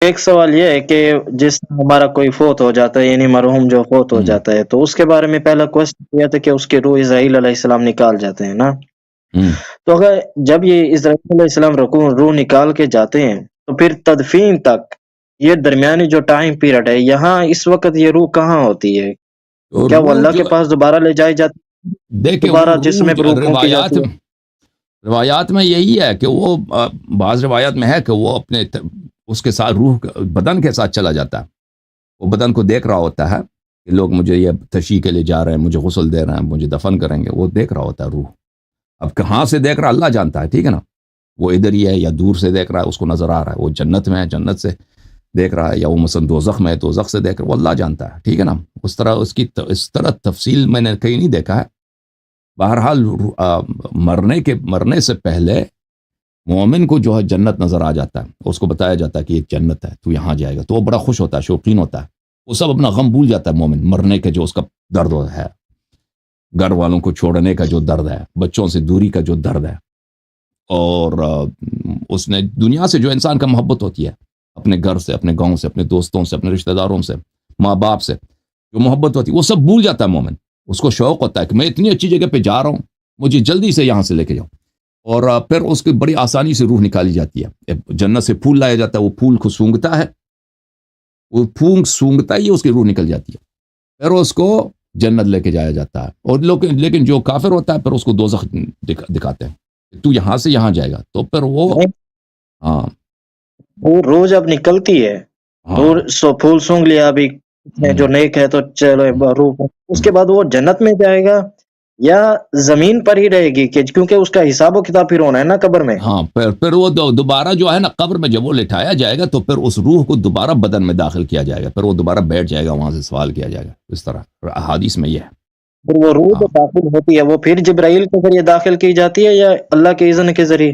ایک سوال یہ ہے کہ جس ہمارا کوئی فوت ہو جاتا ہے، یعنی مرحوم جو فوت ہو ہوں جاتا ہے، تو اس کے بارے میں پہلا کوشچن یہ تھا کہ اس کی روح اسرائیل علیہ السلام نکال جاتے ہیں نا؟ ہوں تو اگر جب یہ اسرائیل علیہ السلام روح نکال کے جاتے ہیں، تو پھر تدفین تک یہ درمیانی جو ٹائم پیریڈ ہے، یہاں اس وقت یہ روح کہاں ہوتی ہے؟ تو کیا وہ روح اللہ جو کے پاس دوبارہ لے جائی جاتی ہے؟ دیکھیں وہ دوبارہ جسم روح میں روح پھونکی روایات جاتی ہے؟ روایات میں یہی ہے کہ وہ بعض روایات میں ہے کہ وہ اپنے اس کے ساتھ روح بدن کے ساتھ چلا جاتا ہے. وہ بدن کو دیکھ رہا ہوتا ہے کہ لوگ مجھے یہ تشییع کے لیے جا رہے ہیں، مجھے غسل دے رہے ہیں، مجھے دفن کریں گے. وہ دیکھ رہا ہوتا ہے روح. اب کہاں سے دیکھ رہا اللہ جانتا ہے، ٹھیک ہے نا. وہ ادھر ہی ہے یا دور سے دیکھ رہا ہے، اس کو نظر آ رہا ہے. وہ جنت میں ہے، جنت سے دیکھ رہا ہے، یا وہ مثلا دوزخ میں ہے، دوزخ سے دیکھ رہا ہے. وہ اللہ جانتا ہے، ٹھیک ہے نا. اس طرح اس طرح تفصیل میں نے کہیں نہیں دیکھا ہے. بہرحال مرنے سے پہلے مومن کو جو ہے جنت نظر آ جاتا ہے، اس کو بتایا جاتا ہے کہ یہ جنت ہے، تو یہاں جائے گا. تو وہ بڑا خوش ہوتا ہے، شوقین ہوتا ہے. وہ سب اپنا غم بھول جاتا ہے مومن، مرنے کے جو اس کا درد ہے، گھر والوں کو چھوڑنے کا جو درد ہے، بچوں سے دوری کا جو درد ہے. اور اس نے دنیا سے جو انسان کا محبت ہوتی ہے، اپنے گھر سے، اپنے گاؤں سے، اپنے دوستوں سے، اپنے رشتہ داروں سے، ماں باپ سے جو محبت ہوتی ہے، وہ سب بھول جاتا ہے مومن. اس کو شوق ہوتا ہے کہ میں اتنی اچھی جگہ پہ جا رہا ہوں، مجھے جلدی سے یہاں سے لے کے جاؤ. اور پھر اس کی بڑی آسانی سے روح نکالی جاتی ہے. جنت سے پھول لایا جاتا ہے، وہ پھول کو سونگتا ہے، وہ پھول سونگتا ہی اس کی روح نکل جاتی ہے. پھر اس کو جنت لے کے جایا جاتا ہے. اور لیکن جو کافر ہوتا ہے پھر اس کو دوزخ دکھاتے ہیں، تو یہاں سے یہاں جائے گا. تو پھر وہ ہاں وہ روح جب نکلتی ہے، ہاں پھول سونگ لیا ابھی جو نیک ہے تو چلو روح، اس کے بعد وہ جنت میں جائے گا یا زمین پر ہی رہے گی؟ کہ کیونکہ اس کا حساب و کتاب پھر ہونا ہے نا قبر میں. ہاں پھر وہ دوبارہ جو ہے نا قبر میں جب وہ لٹایا جائے گا تو پھر اس روح کو دوبارہ بدن میں داخل کیا جائے گا. پھر وہ دوبارہ بیٹھ جائے گا، وہاں سے سوال کیا جائے گا. اس طرح احادیث میں یہ ہے. پھر وہ روح ہاں جو داخل ہوتی ہے وہ پھر جبرائیل کے ذریعے داخل کی جاتی ہے یا اللہ کے اذن کے ذریعے؟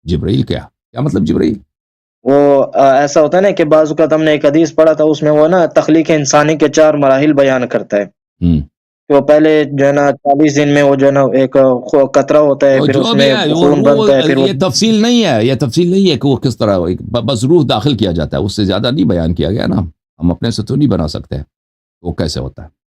جبرائیل کیا مطلب جبرائیل؟ وہ ایسا ہوتا ہے نا کہ بعض اوقات ہم نے ایک حدیث پڑھا تھا، اس میں وہ نا تخلیق انسانی کے 4 مراحل بیان کرتا ہے. کہ وہ پہلے جو ہے نا 40 دن میں وہ جو ہے نا ایک قطرہ ہوتا ہے، وہ پھر جو اس بھی میں ہے وہ خون بنتا ہے، روح، پھر وہ یہ تفصیل نہیں ہے کہ وہ کس طرح، بس روح داخل کیا جاتا ہے. اس سے زیادہ نہیں بیان کیا گیا نا. ہم اپنے سے تو نہیں بنا سکتے وہ کیسے ہوتا ہے.